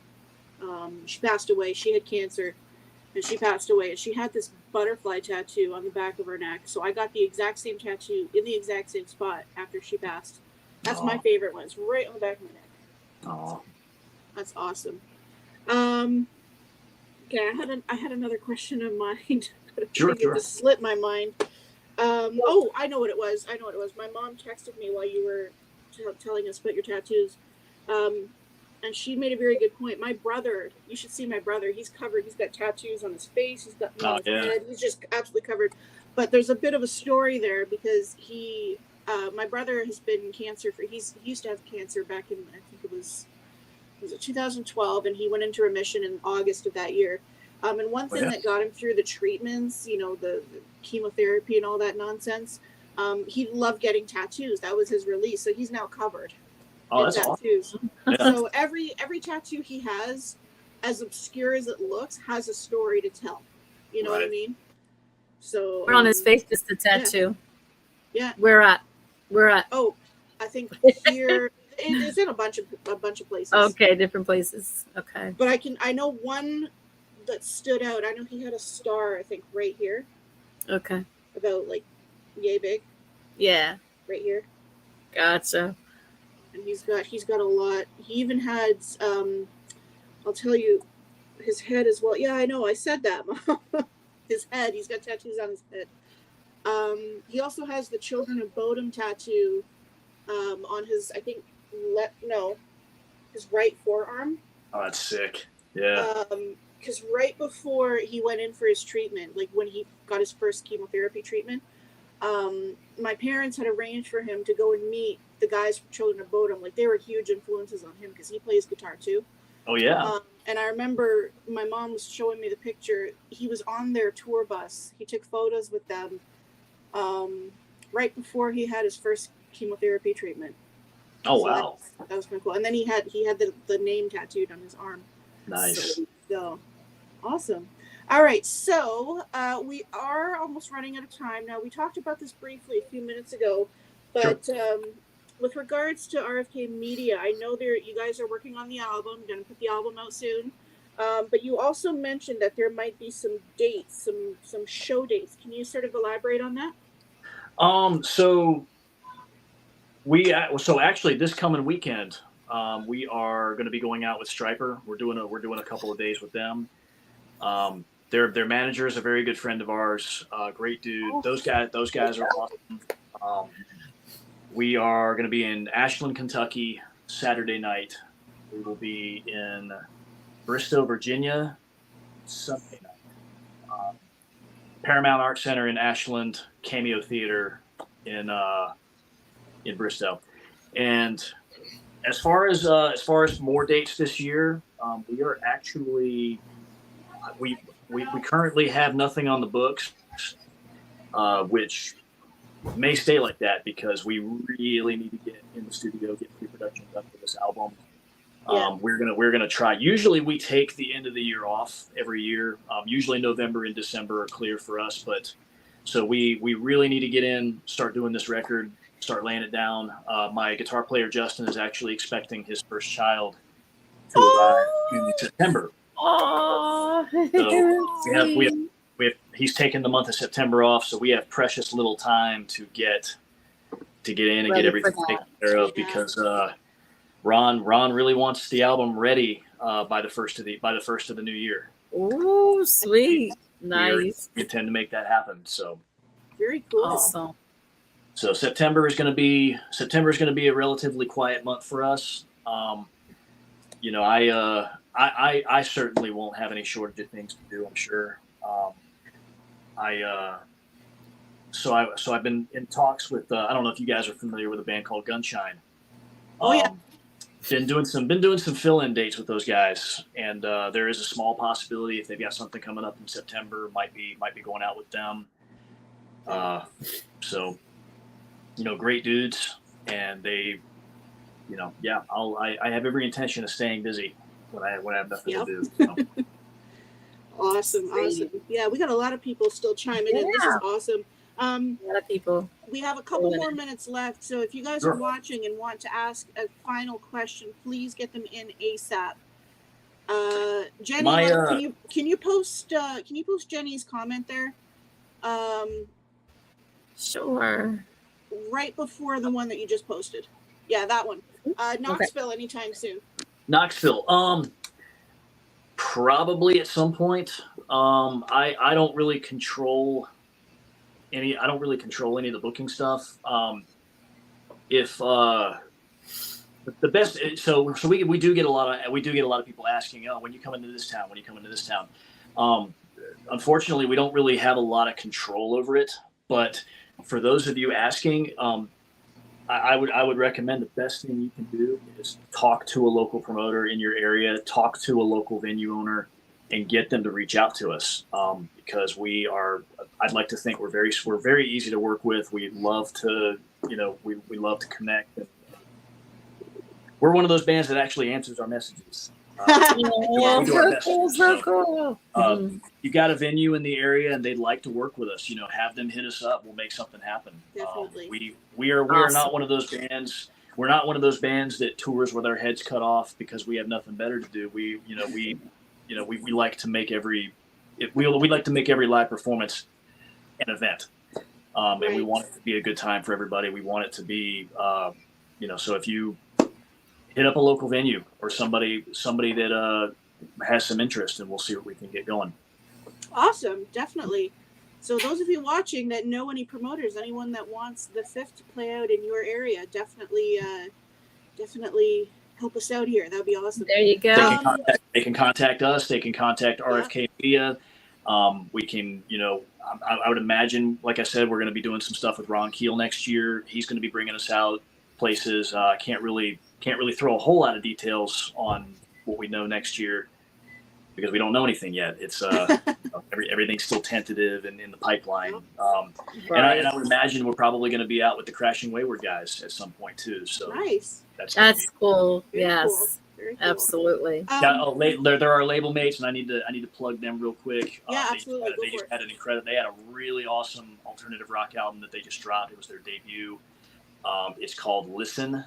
She passed away. She had cancer, and she passed away. And she had this butterfly tattoo on the back of her neck. So I got the exact same tattoo in the exact same spot after she passed. That's my favorite one. It's right on the back of my neck. Oh, that's awesome. Okay, I had another question in mind. Sure. It just slipped my mind. I know what it was. My mom texted me while you were telling us about your tattoos. And she made a very good point. My brother, you should see my brother. He's covered. He's got tattoos on his face. He's got on his head. He's just absolutely covered. But there's a bit of a story there because my brother has been cancer he used to have cancer back in, I think it was 2012, and he went into remission in August of that year. And one thing that got him through the treatments, the chemotherapy and all that nonsense, he loved getting tattoos. That was his release. So he's now covered. That's tattoos. Awesome. So every tattoo he has, as obscure as it looks, has a story to tell. You know what I mean? So on his face is the tattoo. Yeah. Where at? Oh, I think here it is in a bunch of places. Okay, different places. Okay. But I know one that stood out. I know he had a star, I think, right here. Okay. About yay big. Yeah. Right here. Gotcha. And he's got a lot. He even had I'll tell you, his head as well. Yeah, I know. I said that, Mom. His head. He's got tattoos on his head. He also has the Children of Bodom tattoo on his, I think, his right forearm. Oh, that's sick. Yeah. Because right before he went in for his treatment, when he got his first chemotherapy treatment, my parents had arranged for him to go and meet the guys from Children of Bodom. They were huge influences on him because he plays guitar too. Oh yeah. And I remember my mom was showing me the picture. He was on their tour bus. He took photos with them right before he had his first chemotherapy treatment. Oh, so wow. That was kind of cool. And then he had the name tattooed on his arm. Nice. So awesome. All right. So we are almost running out of time. Now, we talked about this briefly a few minutes ago, but with regards to RFK Media, I know you guys are working on the album. Going to put the album out soon. But you also mentioned that there might be some dates, some show dates. Can you sort of elaborate on that? So so actually this coming weekend, we are going to be going out with Striper. We're doing a couple of days with them. Their manager is a very good friend of ours. Great dude. Those guys are awesome. Um, we are going to be in Ashland, Kentucky, Saturday night. We will be in Bristow, Virginia, Sunday night. Paramount Art Center in Ashland, Cameo Theater in Bristow. And as far as more dates this year, we are actually we currently have nothing on the books, which may stay like that because we really need to get in the studio, get pre-production done for this album. Yeah. We're gonna try. Usually we take the end of the year off every year. Usually November and December are clear for us, but so we really need to get in, start doing this record, start laying it down. My guitar player Justin is actually expecting his first child to arrive in September. Oh, So he's taken the month of September off, so we have precious little time to get in and get everything taken care of because Ron really wants the album ready by the first of the new year. Oh, sweet, nice. We intend to make that happen. So very cool. Awesome. So September is going to be a relatively quiet month for us. You know, I certainly won't have any shortage of things to do. I'm sure. So I've been in talks with. I don't know if you guys are familiar with a band called Gunshine. Oh yeah. Been doing some fill-in dates with those guys, and there is a small possibility if they've got something coming up in September, might be going out with them. So, you know, great dudes, and they, you know, yeah, I have every intention of staying busy when I have nothing to do. So. Awesome. Yeah, we got a lot of people still chiming in. This is awesome. A lot of people. We have a couple more minutes left, so if you guys are watching and want to ask a final question, please get them in ASAP. Jenny, can you post Jenny's comment there? Sure. Right before the one that you just posted. Yeah, that one. Knoxville anytime soon. Knoxville. Probably at some point. I don't really control any of the booking stuff. If the best, so we do get a lot of people asking, oh, when you come into this town, unfortunately we don't really have a lot of control over it, but for those of you asking, I would recommend the best thing you can do is talk to a local promoter in your area, talk to a local venue owner, and get them to reach out to us, because I'd like to think we're very easy to work with. We love to, we love to connect. We're one of those bands that actually answers our messages. So cool. You got a venue in the area and they'd like to work with us, have them hit us up. We'll make something happen. Definitely. We are not one of those bands. We're not one of those bands that tours with our heads cut off because we have nothing better to do. We like to make every live performance an event, and we want it to be a good time for everybody. We want it to be, so if you hit up a local venue or somebody that has some interest, and we'll see what we can get going. Awesome, definitely. So those of you watching that know any promoters, anyone that wants the Fifth to play out in your area, definitely help us out here. That would be awesome. There you go. They can contact us. They can contact RFK Media. We can, I would imagine, like I said, we're going to be doing some stuff with Ron Keel next year. He's going to be bringing us out places. Can't really throw a whole lot of details on what we know next year because we don't know anything yet. It's everything's still tentative and in the pipeline. And I would imagine we're probably going to be out with the Crashing Wayward guys at some point too. So nice. That's cool. Yes, cool. Very cool. Absolutely. There are label mates, and I need to plug them real quick. Yeah, absolutely. They had a really awesome alternative rock album that they just dropped. It was their debut. It's called Listen.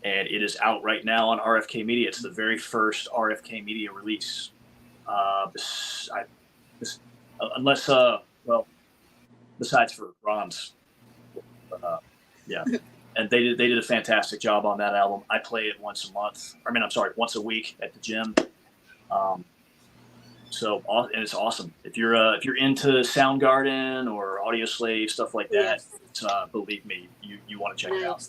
and it is out right now on RFK Media. It's the very first RFK Media release. Unless, well, besides for Ron's, yeah. And they did a fantastic job on that album. I play it once a week at the gym. And it's awesome. If you're into Soundgarden or Audioslave, stuff like that, believe me, you want to check it out.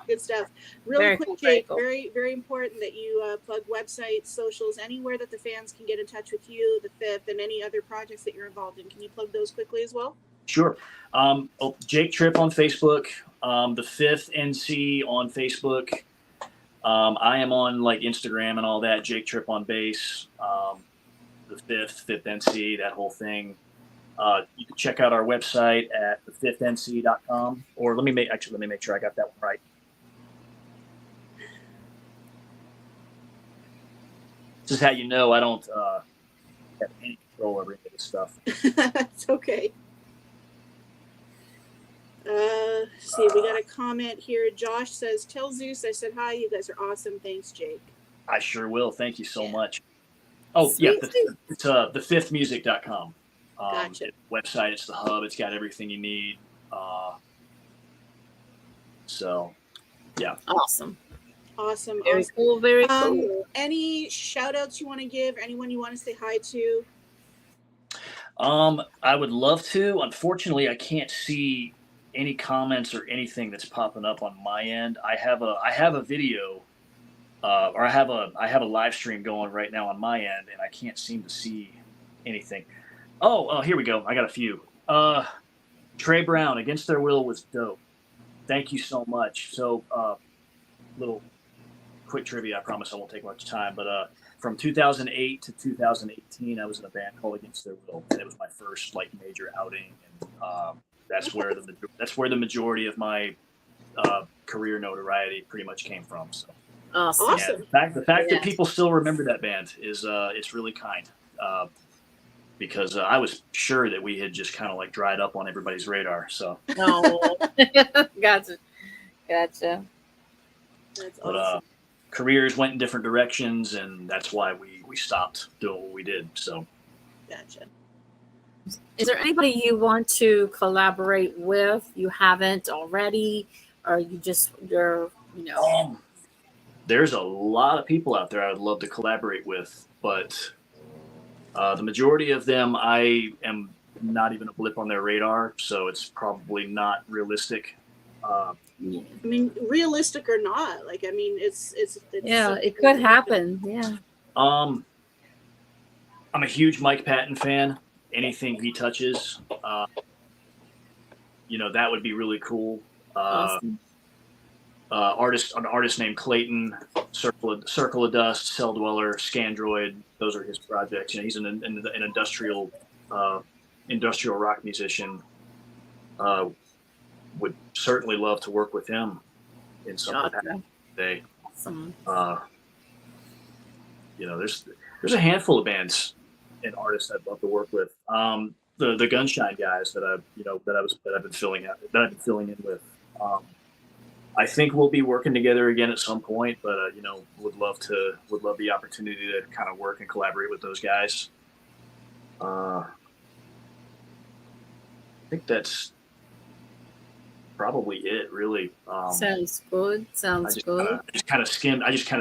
Good stuff. Really Very quick, cool, Jake. cool. Very, very important that you plug websites, socials, anywhere that the fans can get in touch with you, the Fifth, and any other projects that you're involved in. Can you plug those quickly as well? Sure. Jake Tripp on Facebook, the Fifth NC on Facebook. I am on like Instagram and all that. Jake Tripp on bass. The Fifth NC, that whole thing. You can check out our website at thefifthNC.com. Or let me make sure I got that one right. This is how you know I don't have any control over any of this stuff. It's okay. See, we got a comment here. Josh says, "Tell Zeus I said hi. You guys are awesome. Thanks, Jake." I sure will. Thank you so much. Oh, sweet. Yeah. It's thefifthmusic.com. Gotcha. Website. It's the hub. It's got everything you need. So, yeah. Awesome. Very cool. Very cool. Any shout outs you want to give? Anyone you want to say hi to? I would love to. Unfortunately, I can't see any comments or anything that's popping up on my end. I have a video, or I have a live stream going right now on my end, and I can't seem to see anything. Oh, here we go. I got a few. Trey Brown, Against Their Will was dope. Thank you so much. So, little quick trivia. I promise I won't take much time, but from 2008 to 2018, I was in a band called Against Their Will, and it was my first like major outing, and that's where the majority of my career notoriety pretty much came from. So, awesome. Yeah, the fact that people still remember that band is it's really kind, because I was sure that we had just kind of like dried up on everybody's radar. So, Gotcha. That's awesome. Careers went in different directions, and that's why we stopped doing what we did. So, gotcha. Is there anybody you want to collaborate with? You haven't already, or you're there's a lot of people out there I would love to collaborate with, but the majority of them I am not even a blip on their radar, so it's probably not realistic. I mean, realistic or not, like, I mean, it's yeah, it could happen. Yeah. I'm a huge Mike Patton fan. Anything he touches, that would be really cool. Awesome. An artist named Clayton, Circle of Dust, Cell Dweller, Scandroid. Those are his projects. He's an industrial rock musician. Would certainly love to work with him in some capacity today. Awesome. There's a handful of bands and artists I'd love to work with. The Gunshine guys that I've been filling in with. I think we'll be working together again at some point, but would love the opportunity to kind of work and collaborate with those guys. I think that's probably it, really. Sounds good. I just kind of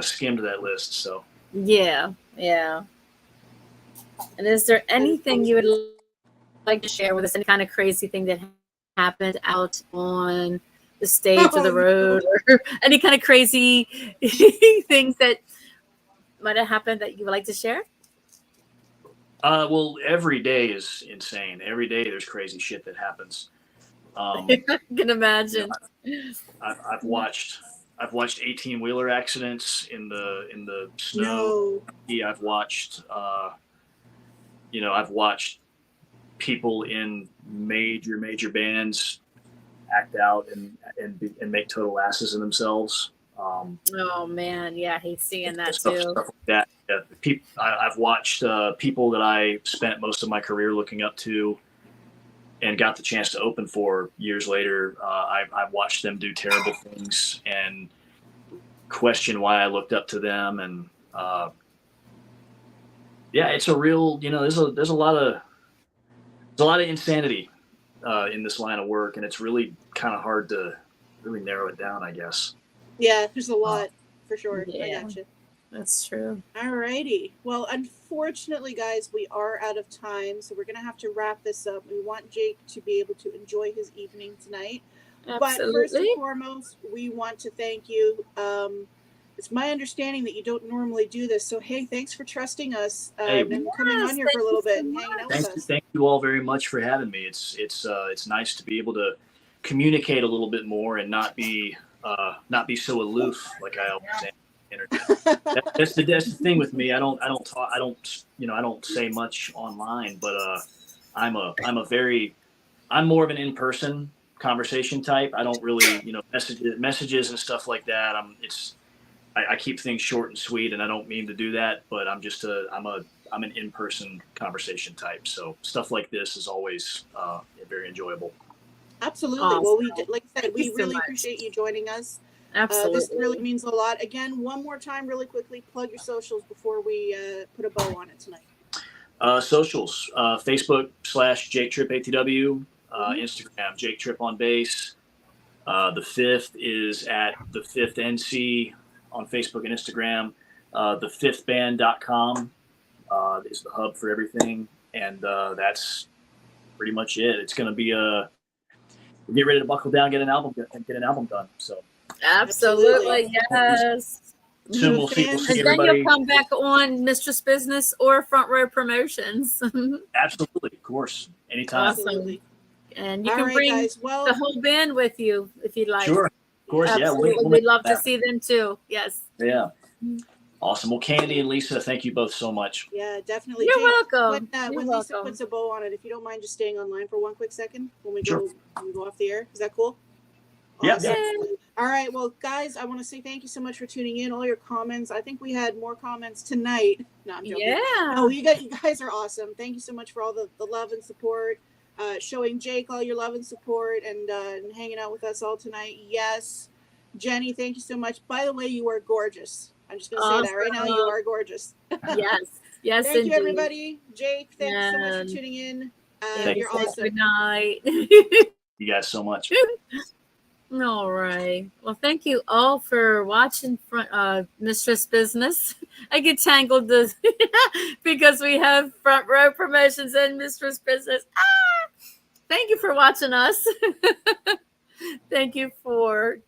skimmed that list. So yeah. And is there anything you would like to share with us? Any kind of crazy thing that happened out on the stage or the road, or any kind of crazy things that might have happened that you would like to share? Well, every day is insane. Every day there's crazy shit that happens. I can imagine. I've watched 18-wheeler accidents in the snow. No. I've watched people in major bands act out and make total asses of themselves. Oh man, yeah, I hate seeing that stuff too. like that. Yeah, I've watched people that I spent most of my career looking up to and got the chance to open for years later. I've watched them do terrible things, and question why I looked up to them. And yeah, it's a real, there's a lot of insanity in this line of work, and it's really kind of hard to really narrow it down, I guess. Yeah, there's a lot for sure. Yeah. I gotcha. That's true. Alrighty. Well, unfortunately, guys, we are out of time, so we're gonna have to wrap this up. We want Jake to be able to enjoy his evening tonight. Absolutely. But first and foremost, we want to thank you. It's my understanding that you don't normally do this, so hey, thanks for trusting us and coming on here for a little bit and hanging out with us. Thank you all very much for having me. It's nice to be able to communicate a little bit more and not be so aloof like I always am. That's the thing with me. I don't talk. I don't say much online, but I'm more of an in-person conversation type. I don't really, messages and stuff like that. I keep things short and sweet, and I don't mean to do that, but I'm an in-person conversation type. So stuff like this is always very enjoyable. Absolutely. Awesome. Well, like I said, we really appreciate you joining us. Absolutely. This really means a lot. Again, one more time, really quickly, plug your socials before we put a bow on it tonight. Socials, Facebook /Jake Tripp ATW, Instagram, Jake Tripp on bass. The Fifth is at the Fifth NC on Facebook and Instagram. thefifthband.com is the hub for everything. And that's pretty much it. It's going to be get ready to buckle down, get an album done. So. Absolutely, yes. Soon we'll see And then everybody. you'll come back on Mistress Business or Front Row Promotions. Absolutely, of course, anytime. Absolutely. And you All can right, bring guys. Well, the whole band with you if you'd like. Sure, of course, Absolutely. yeah. We'd love to see them too. Yes. Yeah. Awesome. Well, Candy and Lisa, thank you both so much. Yeah, definitely. You're Jake, welcome. When Lisa puts a bow on it, if you don't mind just staying online for one quick second when we go off the air. Is that cool? Awesome. Yeah. All right. Well, guys, I want to say thank you so much for tuning in. All your comments. I think we had more comments tonight. No, I'm joking. Yeah. No, you guys are awesome. Thank you so much for all the love and support, showing Jake all your love and support, and hanging out with us all tonight. Yes. Jenny, thank you so much. By the way, you are gorgeous. I'm just going to say that right now. You are gorgeous. Yes. Yes, Thank indeed. you, everybody. Jake, thank you so much for tuning in. You're awesome. Good night. You guys so much. All right. Well, thank you all for watching Mistress Business. I get tangled because we have Front Row Promotions and Mistress Business. Thank you for watching us. Thank you for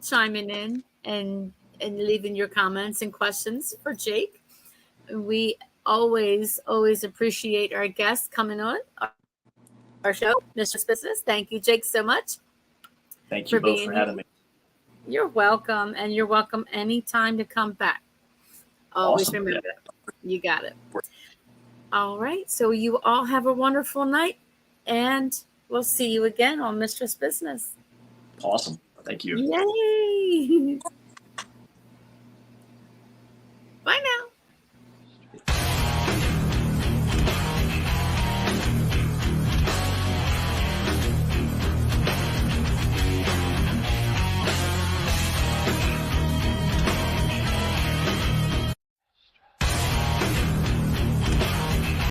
chiming in and leaving your comments and questions for Jake. We always appreciate our guests coming on our show, Mistress Business. Thank you, Jake, so much. Thank you both for having me. You're welcome, and you're welcome anytime to come back. Always remember that. You got it. All right. So you all have a wonderful night, and we'll see you again on Mistress Business. Awesome. Thank you. Yay.